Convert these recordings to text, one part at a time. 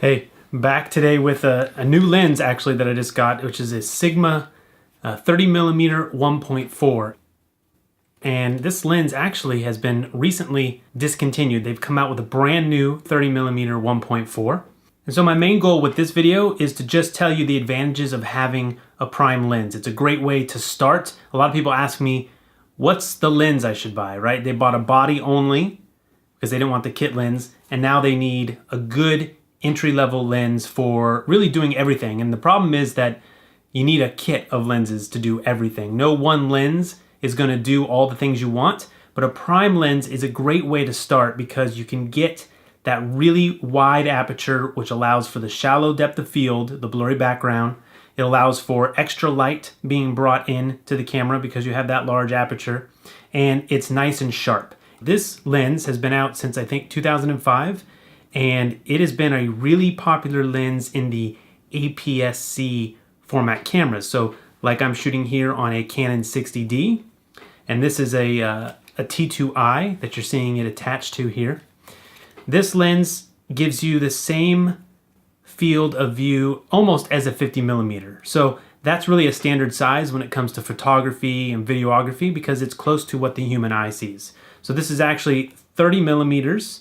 Hey, back today with a new lens actually that I just got, which is a Sigma 30mm 1.4. And this lens actually has been recently discontinued. They've come out with a brand new 30mm 1.4. And so my main goal with this video is to just tell you the advantages of having a prime lens. It's a great way to start. A lot of people ask me, what's the lens I should buy, right? They bought a body only because they didn't want the kit lens, and now they need a good entry-level lens for really doing everything. And the problem is that you need a kit of lenses to do everything. No one lens is going to do all the things you want, but a prime lens is a great way to start because you can get that really wide aperture, which allows for the shallow depth of field, the blurry background. It allows for extra light being brought in to the camera because you have that large aperture, and it's nice and sharp. This lens has been out since I think 2005, and it has been a really popular lens in the APS-C format cameras. So like I'm shooting here on a Canon 60D, and this is a T2i that you're seeing it attached to here. This lens gives you the same field of view almost as a 50mm. So that's really a standard size when it comes to photography and videography because it's close to what the human eye sees. So this is actually 30mm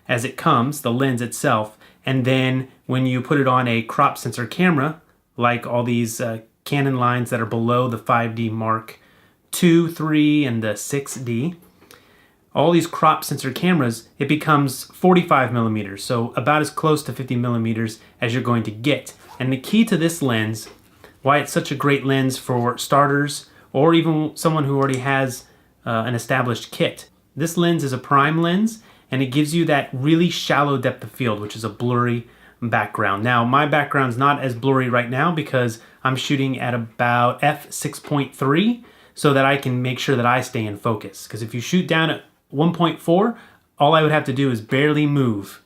as it comes, the lens itself, and then when you put it on a crop sensor camera, like all these Canon lines that are below the 5D Mark II, 3, and the 6D, all these crop sensor cameras, it becomes 45mm, so about as close to 50mm as you're going to get. And the key to this lens, why it's such a great lens for starters or even someone who already has an established kit, this lens is a prime lens, and it gives you that really shallow depth of field, which is a blurry background. Now, my background's not as blurry right now because I'm shooting at about f6.3 so that I can make sure that I stay in focus. Because if you shoot down at 1.4, all I would have to do is barely move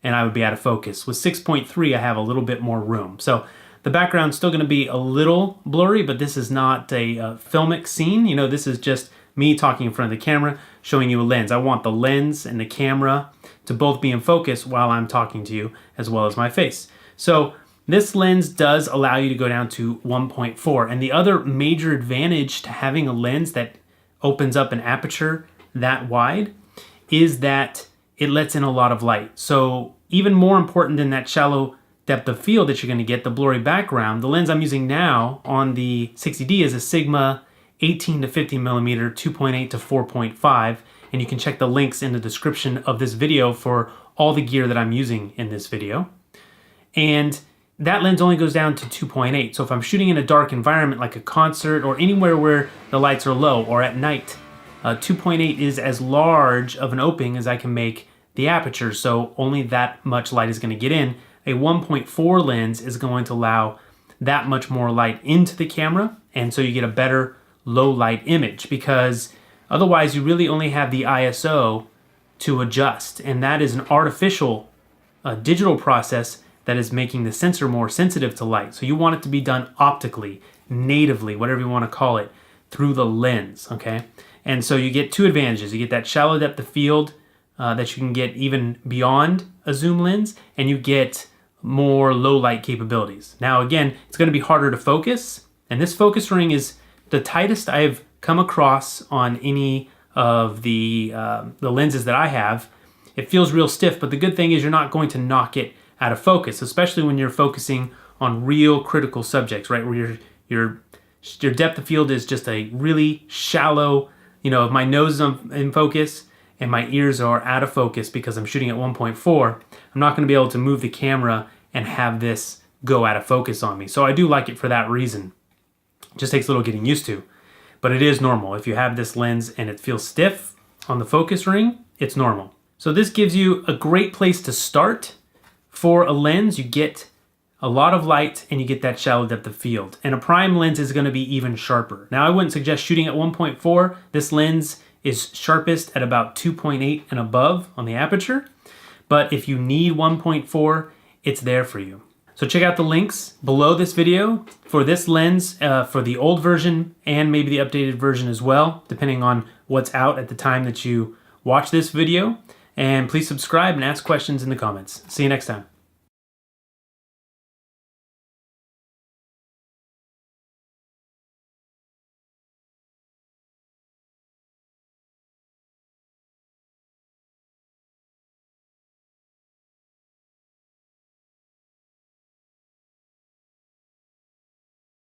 and I would be out of focus. With 6.3, I have a little bit more room. So the background's still gonna be a little blurry, but this is not a filmic scene. You know, this is just me talking in front of the camera, showing you a lens. I want the lens and the camera to both be in focus while I'm talking to you, as well as my face. So this lens does allow you to go down to 1.4. And the other major advantage to having a lens that opens up an aperture that wide is that it lets in a lot of light. So even more important than that shallow depth of field that you're gonna get, the blurry background, the lens I'm using now on the 60D is a Sigma 18 to 50mm 2.8 to 4.5, and you can check the links in the description of this video for all the gear that I'm using in this video. And that lens only goes down to 2.8, so if I'm shooting in a dark environment like a concert or anywhere where the lights are low or at night, 2.8 is as large of an opening as I can make the aperture, so only that much light is going to get in. A 1.4 lens is going to allow that much more light into the camera, and so you get a better low light image, because otherwise you really only have the ISO to adjust, and that is an artificial digital process that is making the sensor more sensitive to light. So you want it to be done optically, natively, whatever you want to call it, through the lens, okay? And so you get two advantages. You get that shallow depth of field that you can get even beyond a zoom lens, and you get more low light capabilities. Now again, it's going to be harder to focus, and this focus ring is the tightest I've come across on any of the lenses that I have. It feels real stiff, but the good thing is you're not going to knock it out of focus, especially when you're focusing on real critical subjects, right? Where your depth of field is just a really shallow, you know, if my nose is in focus and my ears are out of focus because I'm shooting at 1.4, I'm not going to be able to move the camera and have this go out of focus on me. So I do like it for that reason. It just takes a little getting used to, but it is normal. If you have this lens and it feels stiff on the focus ring, it's normal. So this gives you a great place to start for a lens. You get a lot of light and you get that shallow depth of field. And a prime lens is going to be even sharper. Now I wouldn't suggest shooting at 1.4. This lens is sharpest at about 2.8 and above on the aperture. But if you need 1.4, it's there for you. So check out the links below this video for this lens, for the old version and maybe the updated version as well, depending on what's out at the time that you watch this video. And please subscribe and ask questions in the comments. See you next time.